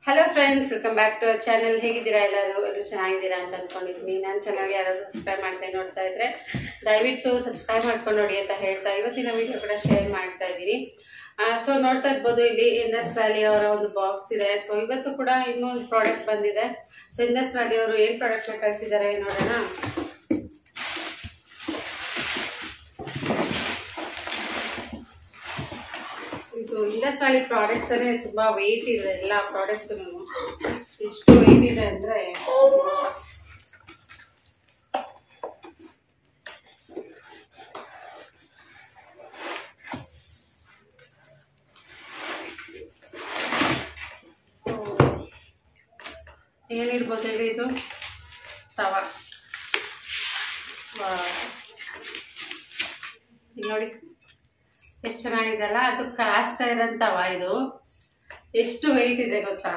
Hello friends, welcome back to our channel. ಹೇಗಿದ್ದೀರಾ? ಎಲ್ಲರೂ ಚೆನ್ನಾಗಿದ್ದೀರಾ ಅಂತ ಅಂದ್ಕೊಂಡಿದ್ದೀನಿ. ನಾನು ಚೆನ್ನಾಗಿ ಯಾರಾದರೂ ಸಬ್ಸ್ಕ್ರೈಬ್ ಮಾಡ್ತಾ ನೋಡ್ತಾ ಇದ್ರೆ ದಯವಿಟ್ಟು ಸಬ್ಸ್ಕ್ರೈಬ್ ಮಾಡ್ಕೊಂಡು ನೋಡಿ ಅಂತ ಹೇಳ್ತಾ ಇವತ್ತಿನ ವಿಡಿಯೋ ಕೂಡ ಶೇರ್ ಮಾಡ್ತಾ ಇದ್ದೀನಿ. ಸೊ ನೋಡ್ತಾ ಇರ್ಬೋದು, ಇಲ್ಲಿ ಇಂಡಸ್ ವ್ಯಾಲಿ ಅವರ ಒಂದು ಬಾಕ್ಸ್ ಇದೆ. ಸೊ ಇವತ್ತು ಕೂಡ ಇನ್ನೊಂದು ಪ್ರಾಡಕ್ಟ್ ಬಂದಿದೆ. ಸೊ ಇಂಡಸ್ ವ್ಯಾಲಿ ಅವರು ಏನು ಪ್ರಾಡಕ್ಟ್ನ ಕಳಿಸಿದ್ದಾರೆ ನೋಡೋಣ. ಇದು ಇಂಡಸ್ ವ್ಯಾಲಿ ಪ್ರಾಡಕ್ಟ್ಸ್ ಅನೇ ತುಂಬಾ ವೆಯ್ಟ್ ಇದೆ. ಎಲ್ಲ ಪ್ರಾಡಕ್ಟ್ಸ್ ಎಷ್ಟು ವೆಯ್ಟ್ ಇದೆ ಅಂದ್ರೆ ಏನಿರ್ಬೋದು ಹೇಳಿ. ಇದು ತವಾ ನೋಡಿ ಎಷ್ಟು ಚೆನ್ನಾಗಿದೆ ಅಲ್ಲ. ಅದು ಕಾಸ್ಟ್ ಐರನ್ ತವಾ. ಇದು ಎಷ್ಟು ವೆಯ್ಟ್ ಇದೆ ಗೊತ್ತಾ?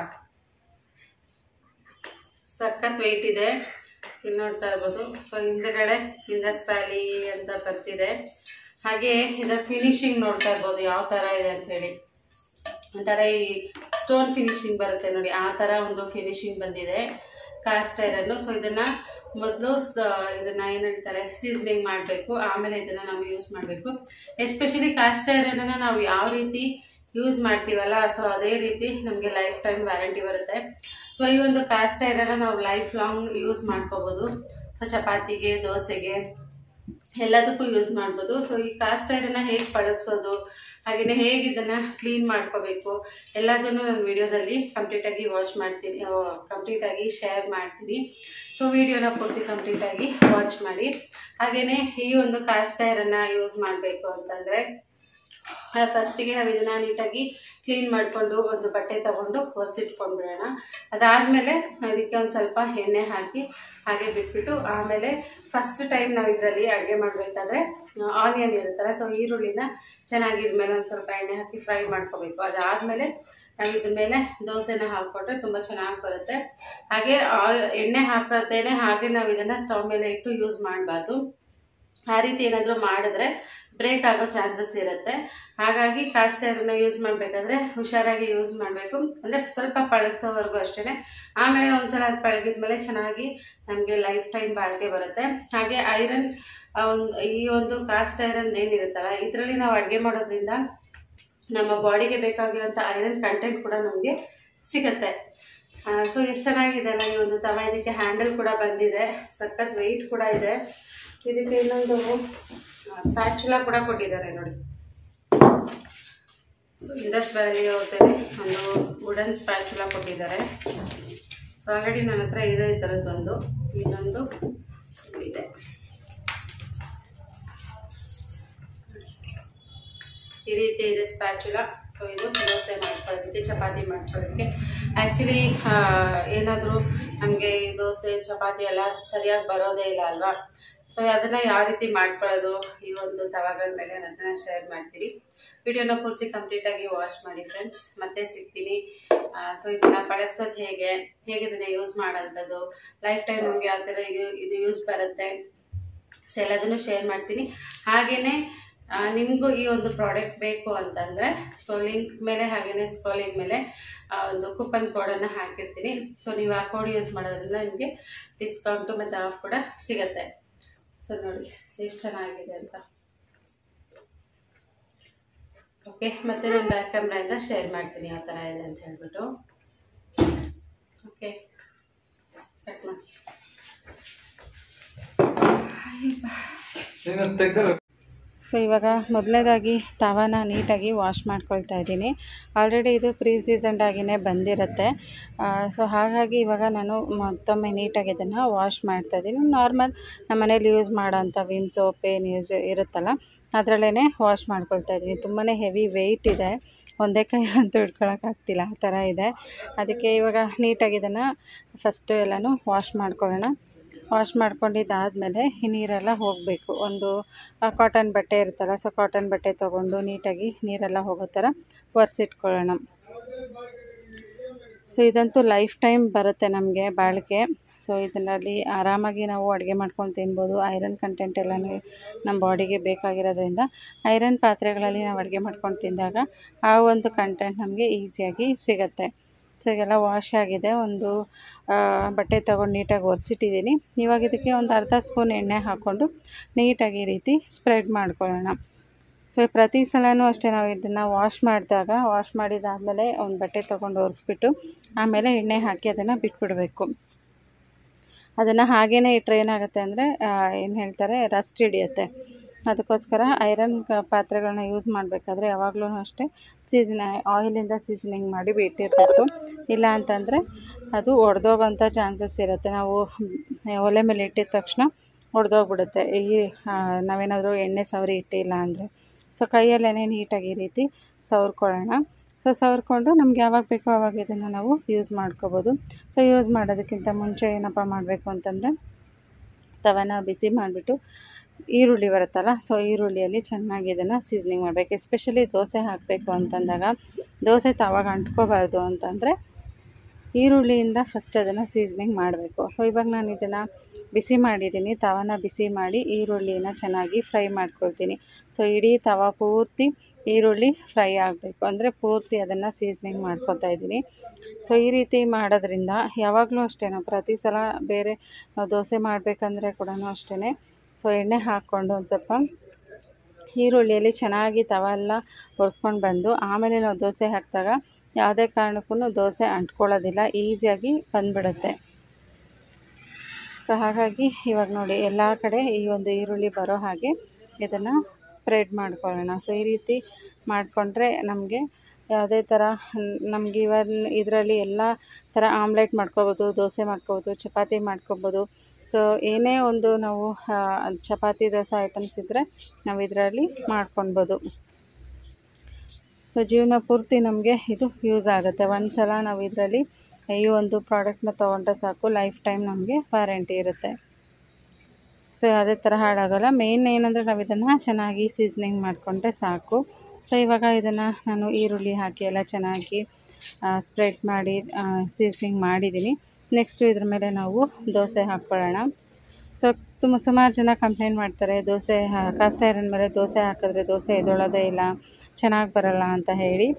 ಸಖತ್ ವೆಯ್ಟ್ ಇದೆ. ಇಲ್ಲಿ ನೋಡ್ತಾ ಇರ್ಬೋದು. ಸೊ ಹಿಂದಗಡೆ ಇಂಡಸ್ ವ್ಯಾಲಿ ಅಂತ ಬರ್ತಿದೆ. ಹಾಗೆ ಇದರ ಫಿನಿಶಿಂಗ್ ನೋಡ್ತಾ ಇರ್ಬೋದು ಯಾವ ಥರ ಇದೆ ಅಂತ ಹೇಳಿ. ಒಂಥರ ಈ ಸ್ಟೋನ್ ಫಿನಿಶಿಂಗ್ ಬರುತ್ತೆ ನೋಡಿ, ಆ ಥರ ಒಂದು ಫಿನಿಶಿಂಗ್ ಬಂದಿದೆ ಕಾಸ್ಟ್ ಐರನ್ನು. ಸೊ ಇದನ್ನು ಮೊದಲು ಇದನ್ನು ಏನು ಹೇಳ್ತಾರೆ, ಸೀಸನಿಂಗ್ ಮಾಡಬೇಕು, ಆಮೇಲೆ ಇದನ್ನು ನಾವು ಯೂಸ್ ಮಾಡಬೇಕು. ಎಸ್ಪೆಷಲಿ ಕಾಸ್ಟ್ ಐರನನ್ನು ನಾವು ಯಾವ ರೀತಿ ಯೂಸ್ ಮಾಡ್ತೀವಲ್ಲ, ಸೊ ಅದೇ ರೀತಿ ನಮಗೆ ಲೈಫ್ ಟೈಮ್ ವ್ಯಾರಂಟಿ ಬರುತ್ತೆ. ಸೊ ಈ ಒಂದು ಕಾಸ್ಟ್ ಐರನ್ನ ನಾವು ಲೈಫ್ ಲಾಂಗ್ ಯೂಸ್ ಮಾಡ್ಕೋಬೋದು. ಸೊ ಚಪಾತಿಗೆ, ದೋಸೆಗೆ ಎಲ್ಲದಕ್ಕೂ ಯೂಸ್ ಮಾಡ್ಬೋದು. ಸೊ ಈ ಕಾಸ್ಟ್ ಐರನ್ನ ಹೇಗೆ ಪಳಗಿಸೋದು, ಹಾಗೆಯೇ ಹೇಗೆ ಇದನ್ನು ಕ್ಲೀನ್ ಮಾಡ್ಕೋಬೇಕು ಎಲ್ಲದನ್ನು ನಾನು ವಿಡಿಯೋದಲ್ಲಿ ಕಂಪ್ಲೀಟಾಗಿ ಕಂಪ್ಲೀಟಾಗಿ ಶೇರ್ ಮಾಡ್ತೀನಿ. ಸೊ ವಿಡಿಯೋನ ಪೂರ್ತಿ ಕಂಪ್ಲೀಟಾಗಿ ವಾಚ್ ಮಾಡಿ. ಹಾಗೆಯೇ ಈ ಒಂದು ಕಾಸ್ಟ್ ಐರನ್ನ ಯೂಸ್ ಮಾಡಬೇಕು ಅಂತಂದರೆ ಫಸ್ಟಿಗೆ ನಾವು ಇದನ್ನು ನೀಟಾಗಿ ಕ್ಲೀನ್ ಮಾಡಿಕೊಂಡು ಒಂದು ಬಟ್ಟೆ ತೊಗೊಂಡು ಒರೆಸಿಟ್ಕೊಂಡ್ಬಿಡೋಣ. ಅದಾದಮೇಲೆ ಅದಕ್ಕೆ ಒಂದು ಸ್ವಲ್ಪ ಎಣ್ಣೆ ಹಾಕಿ ಹಾಗೆ ಬಿಟ್ಬಿಟ್ಟು, ಆಮೇಲೆ ಫಸ್ಟ್ ಟೈಮ್ ನಾವು ಇದರಲ್ಲಿ ಅಡುಗೆ ಮಾಡಬೇಕಾದ್ರೆ ಆನಿಯನ್ ಇರುತ್ತಲ್ಲ, ಸೊ ಈರುಳ್ಳಿನ ಚೆನ್ನಾಗಿ ಇದ್ಮೇಲೆ ಒಂದು ಸ್ವಲ್ಪ ಎಣ್ಣೆ ಹಾಕಿ ಫ್ರೈ ಮಾಡ್ಕೋಬೇಕು. ಅದಾದಮೇಲೆ ನಾವು ಇದ್ರ ಮೇಲೆ ದೋಸೆನ ಹಾಕ್ಕೊಟ್ರೆ ತುಂಬ ಚೆನ್ನಾಗಿ ಬರುತ್ತೆ. ಹಾಗೆ ಎಣ್ಣೆ ಹಾಕೋತೇನೆ ಹಾಗೆ ನಾವು ಇದನ್ನು ಸ್ಟವ್ ಮೇಲೆ ಇಟ್ಟು ಯೂಸ್ ಮಾಡಬಾರ್ದು. ಆ ರೀತಿ ಏನಾದರೂ ಮಾಡಿದ್ರೆ ಬ್ರೇಕ್ ಆಗೋ ಚಾನ್ಸಸ್ ಇರುತ್ತೆ. ಹಾಗಾಗಿ ಕಾಸ್ಟ್ ಐರನ್ನ ಯೂಸ್ ಮಾಡಬೇಕಾದ್ರೆ ಹುಷಾರಾಗಿ ಯೂಸ್ ಮಾಡಬೇಕು. ಅಂದರೆ ಸ್ವಲ್ಪ ಪಳಗಿಸೋವರೆಗೂ ಅಷ್ಟೇ. ಆಮೇಲೆ ಒಂದ್ಸಲ ಅದು ಪಳಗಿದ್ಮೇಲೆ ಚೆನ್ನಾಗಿ ನಮಗೆ ಲೈಫ್ ಟೈಮ್ ಬಾಳಿಕೆ ಬರುತ್ತೆ. ಹಾಗೆ ಐರನ್ ಈ ಒಂದು ಕಾಸ್ಟ್ ಐರನ್ ಏನಿರುತ್ತಲ್ಲ, ಇದರಲ್ಲಿ ನಾವು ಅಡುಗೆ ಮಾಡೋದ್ರಿಂದ ನಮ್ಮ ಬಾಡಿಗೆ ಬೇಕಾಗಿರೋಂಥ ಐರನ್ ಕಂಟೆಂಟ್ ಕೂಡ ನಮಗೆ ಸಿಗುತ್ತೆ. ಸೊ ಎಷ್ಟು ಚೆನ್ನಾಗಿದೆ ಅಲ್ಲ ಈ ಒಂದು ತವಾ. ಇದಕ್ಕೆ ಹ್ಯಾಂಡಲ್ ಕೂಡ ಬಂದಿದೆ, ಸಖತ್ ವೆಯ್ಟ್ ಕೂಡ ಇದೆ. ಇದಕ್ಕೆ ಇನ್ನೊಂದು ಸ್ಪ್ಯಾಚುಲಾ ಕೂಡ ಕೊಟ್ಟಿದ್ದಾರೆ ನೋಡಿ. ಸೊ ಇಂಡಸ್ ವ್ಯಾಲಿ ಅವ್ರದ್ದೇನೆ ಒಂದು ವುಡನ್ ಸ್ಪ್ಯಾಚುಲಾ ಕೊಟ್ಟಿದ್ದಾರೆ. ಸೊ ಆಲ್ರೆಡಿ ನನ್ನ ಹತ್ರ ಇದೆ ಈ ಥರದ್ದೊಂದು. ಇನ್ನೊಂದು ಇದೆ. ಈ ರೀತಿ ಇದೆ ಸ್ಪ್ಯಾಚುಲಾ. ಸೊ ಇದು ದೋಸೆ ಮಾಡ್ಕೊಳ್ಳೋದಕ್ಕೆ, ಚಪಾತಿ ಮಾಡ್ಕೊಳ್ಳೋದಕ್ಕೆ. ಆ್ಯಕ್ಚುಲಿ ಏನಾದರೂ ನಮಗೆ ಈ ದೋಸೆ ಚಪಾತಿ ಎಲ್ಲ ಸರಿಯಾಗಿ ಬರೋದೇ ಇಲ್ಲ ಅಲ್ವಾ. ಸೊ ಅದನ್ನು ಯಾವ ರೀತಿ ಮಾಡ್ಕೊಳ್ಳೋದು ಈ ಒಂದು ತವಾಗಳ ಮೇಲೆ ಅದನ್ನು ಶೇರ್ ಮಾಡ್ತೀನಿ. ವಿಡಿಯೋನ ಪೂರ್ತಿ ಕಂಪ್ಲೀಟಾಗಿ ವಾಚ್ ಮಾಡಿ ಫ್ರೆಂಡ್ಸ್. ಮತ್ತೆ ಸಿಗ್ತೀನಿ. ಸೊ ಇದನ್ನು ಪಳಗಿಸೋದು ಹೇಗೆ ಇದನ್ನು ಯೂಸ್ ಮಾಡೋಂಥದ್ದು, ಲೈಫ್ ಟೈಮ್ ನಮಗೆ ಯಾವ ಥರ ಇದು ಯೂಸ್ ಬರುತ್ತೆ, ಸೊ ಎಲ್ಲದನ್ನು ಶೇರ್ ಮಾಡ್ತೀನಿ. ಹಾಗೆಯೇ ನಿಮಗೂ ಈ ಒಂದು ಪ್ರಾಡಕ್ಟ್ ಬೇಕು ಅಂತಂದರೆ ಸೊ ಲಿಂಕ್ ಮೇಲೆ ಹಾಗೆಯೇ ಸ್ಕ್ರೋಲಿಂಗ್ ಮೇಲೆ ಒಂದು ಕೂಪನ್ ಕೋಡನ್ನು ಹಾಕಿರ್ತೀನಿ. ಸೊ ನೀವು ಆ ಕೋಡ್ ಯೂಸ್ ಮಾಡೋದ್ರಿಂದ ನಿಮಗೆ ಡಿಸ್ಕೌಂಟು ಮತ್ತು ಆಫ್ ಕೂಡ ಸಿಗುತ್ತೆ. ಸೊ ನೋಡಿ ಎಷ್ಟು ಚೆನ್ನಾಗಿದೆ ಅಂತ. ಓಕೆ, ಮತ್ತೆ ನಾನು ಬ್ಯಾಕ್ ಕ್ಯಾಮ್ರಾಯಿಂದ ಶೇರ್ ಮಾಡ್ತೀನಿ ಯಾವ ಥರ ಇದೆ ಅಂತ ಹೇಳ್ಬಿಟ್ಟು. ಓಕೆ, ಕಟ್ ಮಾಡಿ. ಸೊ ಇವಾಗ ಮೊದಲನೇದಾಗಿ ತವಾನ ನೀಟಾಗಿ ವಾಶ್ ಮಾಡ್ಕೊಳ್ತಾ ಇದ್ದೀನಿ. ಆಲ್ರೆಡಿ ಇದು ಪ್ರೀ ಸೀಸನ್ಡ್ ಆಗಿಯೇ ಬಂದಿರುತ್ತೆ. ಸೊ ಹಾಗಾಗಿ ಇವಾಗ ನಾನು ಮತ್ತೊಮ್ಮೆ ನೀಟಾಗಿ ಇದನ್ನು ವಾಶ್ ಮಾಡ್ತಾಯಿದ್ದೀನಿ. ನಾರ್ಮಲ್ ನಮ್ಮ ಮನೇಲಿ ಯೂಸ್ ಮಾಡೋಂಥ ವಿಮ್ ಸೋಪ್ ಏನು ಯೂಸ್ ಇರುತ್ತಲ್ಲ ಅದರಲ್ಲೇ ವಾಶ್ ಮಾಡ್ಕೊಳ್ತಾ ಇದ್ದೀನಿ. ತುಂಬಾ ಹೆವಿ ವೆಯ್ಟ್ ಇದೆ, ಒಂದೇ ಕೈಯಲ್ಲಂತೂ ಹಿಡ್ಕೊಳಕ್ಕಾಗ್ತಿಲ್ಲ, ಆ ಥರ ಇದೆ. ಅದಕ್ಕೆ ಇವಾಗ ನೀಟಾಗಿ ಇದನ್ನು ಫಸ್ಟು ಎಲ್ಲನೂ ವಾಶ್ ಮಾಡ್ಕೊಳ್ಳೋಣ. ವಾಶ್ ಮಾಡ್ಕೊಂಡಿದ್ದಾದಮೇಲೆ ಈ ನೀರೆಲ್ಲ ಹೋಗಬೇಕು. ಒಂದು ಕಾಟನ್ ಬಟ್ಟೆ ಇರುತ್ತಲ್ಲ, ಸೊ ಕಾಟನ್ ಬಟ್ಟೆ ತೊಗೊಂಡು ನೀಟಾಗಿ ನೀರೆಲ್ಲ ಹೋಗೋ ಥರ ಒರೆಸಿಟ್ಕೊಳ್ಳೋಣ. ಸೊ ಇದಂತೂ ಲೈಫ್ ಟೈಮ್ ಬರುತ್ತೆ ನಮಗೆ ಬಾಳಿಕೆ. ಸೊ ಇದರಲ್ಲಿ ಆರಾಮಾಗಿ ನಾವು ಅಡುಗೆ ಮಾಡ್ಕೊಂಡು ತಿನ್ಬೋದು. ಐರನ್ ಕಂಟೆಂಟ್ ಎಲ್ಲನೂ ನಮ್ಮ ಬಾಡಿಗೆ ಬೇಕಾಗಿರೋದ್ರಿಂದ ಐರನ್ ಪಾತ್ರೆಗಳಲ್ಲಿ ನಾವು ಅಡುಗೆ ಮಾಡ್ಕೊಂಡು ತಿಂದಾಗ ಆ ಒಂದು ಕಂಟೆಂಟ್ ನಮಗೆ ಈಸಿಯಾಗಿ ಸಿಗುತ್ತೆ. ಸೊ ಈಗೆಲ್ಲ ವಾಶ್ ಆಗಿದೆ. ಒಂದು ಬಟ್ಟೆ ತೊಗೊಂಡು ನೀಟಾಗಿ ಒರೆಸಿಟ್ಟಿದ್ದೀನಿ. ಇವಾಗ ಇದಕ್ಕೆ ಒಂದು ಅರ್ಧ ಸ್ಪೂನ್ ಎಣ್ಣೆ ಹಾಕ್ಕೊಂಡು ನೀಟಾಗಿ ಈ ರೀತಿ ಸ್ಪ್ರೆಡ್ ಮಾಡ್ಕೊಳ್ಳೋಣ. ಸೊ ಪ್ರತಿ ಸಲವೂ ಅಷ್ಟೇ ನಾವು ಇದನ್ನು ವಾಶ್ ಮಾಡಿದಾದಮೇಲೆ ಒಂದು ಬಟ್ಟೆ ತೊಗೊಂಡು ಒರೆಸ್ಬಿಟ್ಟು ಆಮೇಲೆ ಎಣ್ಣೆ ಹಾಕಿ ಅದನ್ನು ಬಿಟ್ಬಿಡಬೇಕು. ಅದನ್ನು ಹಾಗೇ ಇಟ್ಟರೆ ಏನಾಗುತ್ತೆ ಅಂದರೆ ಏನು ಹೇಳ್ತಾರೆ, ರಸ್ಟ್ ಹಿಡಿಯುತ್ತೆ. ಅದಕ್ಕೋಸ್ಕರ ಐರನ್ ಪಾತ್ರೆಗಳನ್ನ ಯೂಸ್ ಮಾಡಬೇಕಾದ್ರೆ ಯಾವಾಗಲೂ ಅಷ್ಟೇ ಆಯಿಲಿಂದ ಸೀಸನಿಂಗ್ ಮಾಡಿ ಬಿಟ್ಟಿರಬೇಕು. ಇಲ್ಲ ಅಂತಂದರೆ ಅದು ಒಡೆದೋಗೋಂಥ ಚಾನ್ಸಸ್ ಇರುತ್ತೆ. ನಾವು ಒಲೆ ಮೇಲೆ ಇಟ್ಟಿದ ತಕ್ಷಣ ಒಡೆದೋಗ್ಬಿಡುತ್ತೆ ನಾವೇನಾದರೂ ಎಣ್ಣೆ ಸವರಿ ಇಟ್ಟಿಲ್ಲ ಅಂದರೆ. ಸೊ ಕೈಯಲ್ಲೇ ನೀಟಾಗಿ ಈ ರೀತಿ ಸವರ್ಕೊಳ್ಳೋಣ. ಸೊ ಸವರ್ಕೊಂಡು ನಮ್ಗೆ ಯಾವಾಗ ಬೇಕೋ ಆವಾಗ ಇದನ್ನು ನಾವು ಯೂಸ್ ಮಾಡ್ಕೋಬೋದು. ಸೊ ಯೂಸ್ ಮಾಡೋದಕ್ಕಿಂತ ಮುಂಚೆ ಏನಪ್ಪ ಮಾಡಬೇಕು ಅಂತಂದರೆ, ತವನ ಬಿಸಿ ಮಾಡಿಬಿಟ್ಟು ಈರುಳ್ಳಿ ಬರುತ್ತಲ್ಲ, ಸೊ ಈರುಳ್ಳಿಯಲ್ಲಿ ಚೆನ್ನಾಗಿ ಇದನ್ನು ಸೀಸನಿಂಗ್ ಮಾಡಬೇಕು. ಎಸ್ಪೆಷಲಿ ದೋಸೆ ಹಾಕಬೇಕು ಅಂತಂದಾಗ, ದೋಸೆ ತವಾಗ ಅಂಟ್ಕೋಬಾರ್ದು ಅಂತಂದರೆ ಈರುಳ್ಳಿಯಿಂದ ಫಸ್ಟ್ ಅದನ್ನು ಸೀಸನಿಂಗ್ ಮಾಡಬೇಕು. ಸೊ ಇವಾಗ ನಾನು ಇದನ್ನು ಬಿಸಿ ಮಾಡಿದ್ದೀನಿ. ತವನ ಬಿಸಿ ಮಾಡಿ ಈರುಳ್ಳಿನ ಚೆನ್ನಾಗಿ ಫ್ರೈ ಮಾಡ್ಕೊಳ್ತೀನಿ. ಸೊ ಇಡೀ ತವ ಪೂರ್ತಿ ಈರುಳ್ಳಿ ಫ್ರೈ ಆಗಬೇಕು, ಅಂದರೆ ಪೂರ್ತಿ ಅದನ್ನು ಸೀಸನಿಂಗ್ ಮಾಡ್ಕೊತಾ ಇದ್ದೀನಿ. ಸೊ ಈ ರೀತಿ ಮಾಡೋದ್ರಿಂದ ಯಾವಾಗಲೂ ಅಷ್ಟೇ, ನಾವು ಪ್ರತಿ ಸಲ ಬೇರೆ ನಾವು ದೋಸೆ ಮಾಡಬೇಕಂದ್ರೆ ಕೂಡ ಅಷ್ಟೇ, ಸೊ ಎಣ್ಣೆ ಹಾಕ್ಕೊಂಡು ಒಂದು ಸ್ವಲ್ಪ ಈರುಳ್ಳಿಯಲ್ಲಿ ಚೆನ್ನಾಗಿ ತವ ಎಲ್ಲ ಒರೆಸ್ಕೊಂಡು ಬಂದು ಆಮೇಲೆ ನಾವು ದೋಸೆ ಹಾಕಿದಾಗ ಯಾವುದೇ ಕಾರಣಕ್ಕೂ ದೋಸೆ ಅಂಟ್ಕೊಳ್ಳೋದಿಲ್ಲ, ಈಸಿಯಾಗಿ ಬಂದುಬಿಡುತ್ತೆ. ಸೊ ಹಾಗಾಗಿ ಇವಾಗ ನೋಡಿ ಎಲ್ಲ ಕಡೆ ಈ ಒಂದು ಈರುಳ್ಳಿ ಬರೋ ಹಾಗೆ ಇದನ್ನು ಸ್ಪ್ರೆಡ್ ಮಾಡ್ಕೊಳ್ಳೋಣ. ಸೊ ಈ ರೀತಿ ಮಾಡಿಕೊಂಡ್ರೆ ನಮಗೆ ಯಾವುದೇ ಥರ ನಮಗೆ ಇದರಲ್ಲಿ ಎಲ್ಲ ಥರ ಆಮ್ಲೆಟ್ ಮಾಡ್ಕೊಬೋದು, ದೋಸೆ ಮಾಡ್ಕೊಬೋದು, ಚಪಾತಿ ಮಾಡ್ಕೊಬೋದು. ಸೊ ಏನೇ ಒಂದು ನಾವು ಚಪಾತಿ ದೋಸೆ ಐಟಮ್ಸ್ ಇದ್ದರೆ ನಾವು ಇದರಲ್ಲಿ ಮಾಡ್ಕೊಳ್ಬೋದು. ಸೊ ಜೀವನ ಪೂರ್ತಿ ನಮಗೆ ಇದು ಯೂಸ್ ಆಗುತ್ತೆ. ಒಂದು ಸಲ ನಾವು ಇದರಲ್ಲಿ ಈ ಒಂದು ಪ್ರಾಡಕ್ಟ್ನ ತೊಗೊಂಡ್ರೆ ಸಾಕು, ಲೈಫ್ ಟೈಮ್ ನಮಗೆ ವಾರಂಟಿ ಇರುತ್ತೆ. ಸೊ ಯಾವುದೇ ಥರ ಹಾಳಾಗೋಲ್ಲ. ಮೇನ್ ಏನಂದರೆ ನಾವು ಇದನ್ನು ಚೆನ್ನಾಗಿ ಸೀಸನಿಂಗ್ ಮಾಡಿಕೊಂಡ್ರೆ ಸಾಕು. ಸೊ ಇವಾಗ ಇದನ್ನು ನಾನು ಈರುಳ್ಳಿ ಹಾಕಿ ಎಲ್ಲ ಚೆನ್ನಾಗಿ ಸ್ಪ್ರೆಡ್ ಮಾಡಿ ಸೀಸನಿಂಗ್ ಮಾಡಿದ್ದೀನಿ. ನೆಕ್ಸ್ಟು ಇದ್ರ ಮೇಲೆ ನಾವು ದೋಸೆ ಹಾಕ್ಕೊಳ್ಳೋಣ. ಸೊ ಸುಮಾರು ಜನ ಕಂಪ್ಲೇಂಟ್ ಮಾಡ್ತಾರೆ, ದೋಸೆ ಕಾಸ್ಟ್ ಐರನ್ ಮೇಲೆ ದೋಸೆ ಹಾಕಿದ್ರೆ ದೋಸೆ ಎದ್ದೊಳ್ಳೋದೇ ಇಲ್ಲ, ಚೆನ್ನಾಗಿ ಬರಲ್ಲ ಅಂತ ಹೇಳಿ.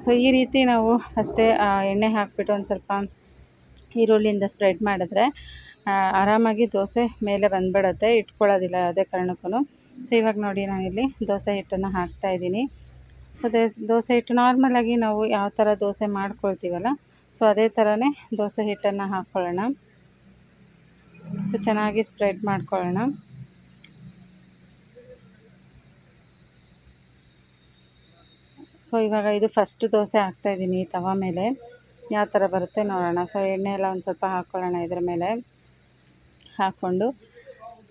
ಸೊ ಈ ರೀತಿ ನಾವು ಫಸ್ಟೇ ಎಣ್ಣೆ ಹಾಕಿಬಿಟ್ಟು ಒಂದು ಸ್ವಲ್ಪ ಈರುಳ್ಳಿಯಿಂದ ಸ್ಪ್ರೆಡ್ ಮಾಡಿದ್ರೆ ಆರಾಮಾಗಿ ದೋಸೆ ಮೇಲೆ ಬಂದುಬಿಡುತ್ತೆ, ಇಟ್ಕೊಳ್ಳೋದಿಲ್ಲ ಯಾವುದೇ ಕಾರಣಕ್ಕೂ. ಸೊ ಇವಾಗ ನೋಡಿ ನಾನಿಲ್ಲಿ ದೋಸೆ ಹಿಟ್ಟನ್ನು ಹಾಕ್ತಾಯಿದ್ದೀನಿ. ಸೊ ದೋಸೆ ಹಿಟ್ಟು ನಾರ್ಮಲಾಗಿ ನಾವು ಯಾವ ಥರ ದೋಸೆ ಮಾಡ್ಕೊಳ್ತೀವಲ್ಲ, ಸೊ ಅದೇ ಥರನೇ ದೋಸೆ ಹಿಟ್ಟನ್ನು ಹಾಕ್ಕೊಳ್ಳೋಣ. ಸೊ ಚೆನ್ನಾಗಿ ಸ್ಪ್ರೆಡ್ ಮಾಡ್ಕೊಳ್ಳೋಣ. ಸೊ ಇವಾಗ ಇದು ಫಸ್ಟ್ ದೋಸೆ ಹಾಕ್ತಾಯಿದ್ದೀನಿ ತವ ಮೇಲೆ, ಯಾವ ಥರ ಬರುತ್ತೆ ನೋಡೋಣ. ಸೊ ಎಣ್ಣೆ ಎಲ್ಲ ಒಂದು ಸ್ವಲ್ಪ ಹಾಕ್ಕೊಳ್ಳೋಣ ಇದ್ರ ಮೇಲೆ. ಹಾಕ್ಕೊಂಡು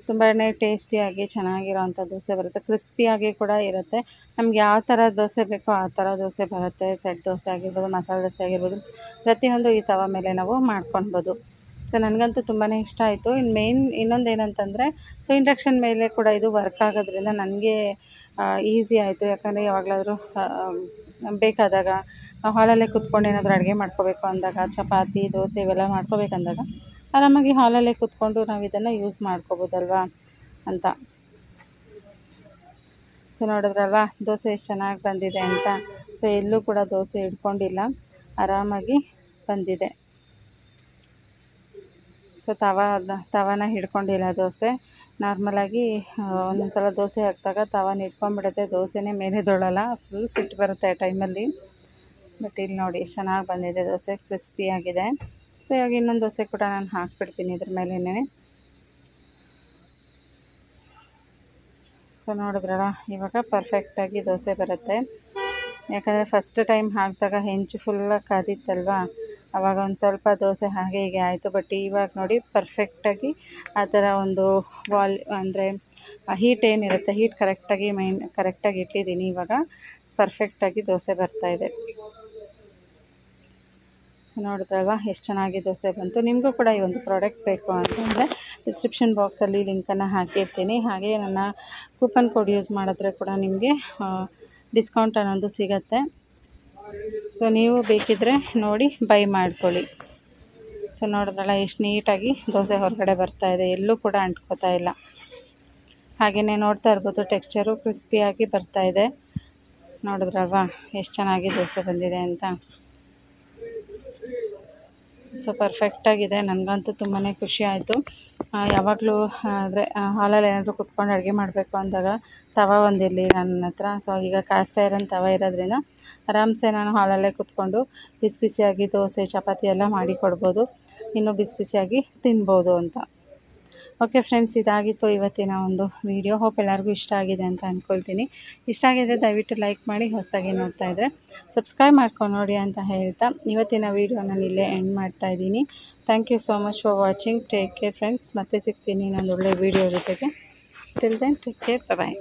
ತುಂಬಾ ಟೇಸ್ಟಿಯಾಗಿ ಚೆನ್ನಾಗಿರೋವಂಥ ದೋಸೆ ಬರುತ್ತೆ, ಕ್ರಿಸ್ಪಿಯಾಗಿ ಕೂಡ ಇರುತ್ತೆ. ನಮ್ಗೆ ಯಾವ ಥರ ದೋಸೆ ಬೇಕೋ ಆ ಥರ ದೋಸೆ ಬರುತ್ತೆ. ಸೆಟ್ ದೋಸೆ ಆಗಿರ್ಬೋದು, ಮಸಾಲೆ ದೋಸೆ ಆಗಿರ್ಬೋದು, ಪ್ರತಿಯೊಂದು ಈ ತವ ಮೇಲೆ ನಾವು ಮಾಡ್ಕೊಳ್ಬೋದು. ಸೊ ನನಗಂತೂ ತುಂಬಾ ಇಷ್ಟ ಆಯಿತು. ಇನ್ನೊಂದು ಏನಂತಂದರೆ, ಸೊ ಇಂಡಕ್ಷನ್ ಮೇಲೆ ಕೂಡ ಇದು ವರ್ಕ್ ಆಗೋದ್ರಿಂದ ನನಗೆ ಈಸಿ ಆಯಿತು. ಯಾಕಂದರೆ ಯಾವಾಗಲಾದರೂ ಬೇಕಾದಾಗ ಹಾಲಲ್ಲೇ ಕೂತ್ಕೊಂಡು ಏನಾದರೂ ಅಡುಗೆ ಮಾಡ್ಕೋಬೇಕು ಅಂದಾಗ, ಚಪಾತಿ ದೋಸೆ ಇವೆಲ್ಲ ಮಾಡ್ಕೋಬೇಕಂದಾಗ ಆರಾಮಾಗಿ ಹಾಲಲ್ಲೇ ಕೂತ್ಕೊಂಡು ನಾವು ಇದನ್ನು ಯೂಸ್ ಮಾಡ್ಕೋಬೋದಲ್ವಾ ಅಂತ. ಸೊ ನೋಡಿದ್ರಲ್ವಾ ದೋಸೆ ಎಷ್ಟು ಚೆನ್ನಾಗಿ ಬಂದಿದೆ ಅಂತ. ಸೊ ಎಲ್ಲೂ ಕೂಡ ದೋಸೆ ಹಿಡ್ಕೊಂಡಿಲ್ಲ, ಆರಾಮಾಗಿ ಬಂದಿದೆ. ಸೊ ತವನ ಹಿಡ್ಕೊಂಡಿಲ್ಲ ದೋಸೆ. ನಾರ್ಮಲಾಗಿ ಒಂದೊಂದು ಸಲ ದೋಸೆ ಹಾಕಿದಾಗ ತವನ ಹಿಡ್ಕೊಂಡ್ಬಿಡುತ್ತೆ, ದೋಸೆನೇ ಮೇಲೆ ದೊಳ್ಳಲ್ಲ, ಫುಲ್ ಸಿಟ್ಟು ಬರುತ್ತೆ ಆ ಟೈಮಲ್ಲಿ. ಬಟ್ ಇಲ್ಲಿ ನೋಡಿ ಎಷ್ಟು ಚೆನ್ನಾಗಿ ಬಂದಿದೆ ದೋಸೆ, ಕ್ರಿಸ್ಪಿಯಾಗಿದೆ. ಸೊ ಇವಾಗ ಇನ್ನೊಂದು ದೋಸೆ ಕೂಡ ನಾನು ಹಾಕ್ಬಿಡ್ತೀನಿ ಇದ್ರ ಮೇಲೇ. ಸೊ ನೋಡಿದ್ರಲ್ಲ ಇವಾಗ ಪರ್ಫೆಕ್ಟಾಗಿ ದೋಸೆ ಬರುತ್ತೆ. ಯಾಕಂದರೆ ಫಸ್ಟ್ ಟೈಮ್ ಹಾಕಿದಾಗ ಹೆಂಚು ಫುಲ್ಲಾಗಿ ಕಾದಿತ್ತಲ್ವ, ಆವಾಗ ಒಂದು ಸ್ವಲ್ಪ ದೋಸೆ ಹಾಗೆ ಹೀಗೆ ಆಯಿತು. ಬಟ್ ಇವಾಗ ನೋಡಿ ಪರ್ಫೆಕ್ಟಾಗಿ ಆ ಥರ ಒಂದು ಅಂದರೆ ಹೀಟ್ ಏನಿರುತ್ತೆ, ಹೀಟ್ ಕರೆಕ್ಟಾಗಿ ಇಟ್ಟಿದ್ದೀನಿ. ಇವಾಗ ಪರ್ಫೆಕ್ಟಾಗಿ ದೋಸೆ ಬರ್ತಾಯಿದೆ. ನೋಡಿದ್ರಲ್ವ ಎಷ್ಟು ಚೆನ್ನಾಗಿ ದೋಸೆ ಬಂತು. ನಿಮಗೂ ಕೂಡ ಈ ಒಂದು ಪ್ರಾಡಕ್ಟ್ ಬೇಕು ಅಂತಂದರೆ ಡಿಸ್ಕ್ರಿಪ್ಷನ್ ಬಾಕ್ಸಲ್ಲಿ ಲಿಂಕನ್ನು ಹಾಕಿರ್ತೀನಿ. ಹಾಗೆ ನನ್ನ ಕೂಪನ್ ಕೋಡ್ ಯೂಸ್ ಮಾಡಿದ್ರೆ ಕೂಡ ನಿಮಗೆ ಡಿಸ್ಕೌಂಟ್ ಅನ್ನೋದು ಸಿಗುತ್ತೆ. ಸೊ ನೀವು ಬೇಕಿದ್ದರೆ ನೋಡಿ ಬೈ ಮಾಡ್ಕೊಳ್ಳಿ. ಸೊ ನೋಡಿದ್ರಲ್ಲ ಎಷ್ಟು ನೀಟಾಗಿ ದೋಸೆ ಹೊರಗಡೆ ಬರ್ತಾಯಿದೆ, ಎಲ್ಲೂ ಕೂಡ ಅಂಟ್ಕೋತಾ ಇಲ್ಲ. ಹಾಗೆಯೇ ನೋಡ್ತಾ ಇರ್ಬೋದು ಟೆಕ್ಸ್ಚರು ಕ್ರಿಸ್ಪಿಯಾಗಿ ಬರ್ತಾಯಿದೆ. ನೋಡಿದ್ರಲ್ವಾ ಎಷ್ಟು ಚೆನ್ನಾಗಿ ದೋಸೆ ಬಂದಿದೆ ಅಂತ. ಸೊ ಪರ್ಫೆಕ್ಟಾಗಿದೆ. ನನಗಂತೂ ತುಂಬಾ ಖುಷಿ ಆಯಿತು. ಯಾವಾಗಲೂ ಅಂದರೆ ಹಾಲಲ್ಲಿ ಏನಾದರೂ ಕುತ್ಕೊಂಡು ಅಡುಗೆ ಮಾಡಬೇಕು ಅಂದಾಗ ತವ ಒಂದಿರಲಿ ನನ್ನ ಹತ್ರ. ಸೊ ಈಗ ಕಾಸ್ಟ್ ಐರನ್ ತವ ಇರೋದ್ರಿಂದ ಆರಾಮ್ಸೆ ನಾನು ಹಾಲಲ್ಲೇ ಕುತ್ಕೊಂಡು ಬಿಸಿ ಬಿಸಿಯಾಗಿ ದೋಸೆ ಚಪಾತಿ ಎಲ್ಲ ಮಾಡಿ ಕೊಡ್ಬೋದು, ಇನ್ನೂ ಬಿಸಿ ಬಿಸಿಯಾಗಿ ತಿನ್ಬೋದು ಅಂತ. ಓಕೆ ಫ್ರೆಂಡ್ಸ್, ಇದಾಗಿತ್ತು ಇವತ್ತಿನ ಒಂದು ವಿಡಿಯೋ. ಹೋಪ್ ಎಲ್ಲರಿಗೂ ಇಷ್ಟ ಆಗಿದೆ ಅಂತ ಅಂದ್ಕೊಳ್ತೀನಿ. ಇಷ್ಟ ಆಗಿದ್ರೆ ದಯವಿಟ್ಟು ಲೈಕ್ ಮಾಡಿ, ಹೊಸದಾಗಿ ನೋಡ್ತಾ ಇದ್ದರೆ ಸಬ್ಸ್ಕ್ರೈಬ್ ಮಾಡ್ಕೊಂಡು ನೋಡಿ ಅಂತ ಹೇಳ್ತಾ ಇವತ್ತಿನ ವಿಡಿಯೋ ನಾನು ಇಲ್ಲೇ ಎಂಡ್ ಮಾಡ್ತಾಯಿದ್ದೀನಿ. Thank you so much for watching. Take care friends. ಮತ್ತೆ ಸಿಗ್ತೀನಿ ಇನ್ನೊಂದು ಒಳ್ಳೆ ವಿಡಿಯೋ ಜೊತೆಗೆ. ಟಿಲ್ ದೆನ್ ಟೇಕ್ ಕೇರ್, ಬಾಯ್.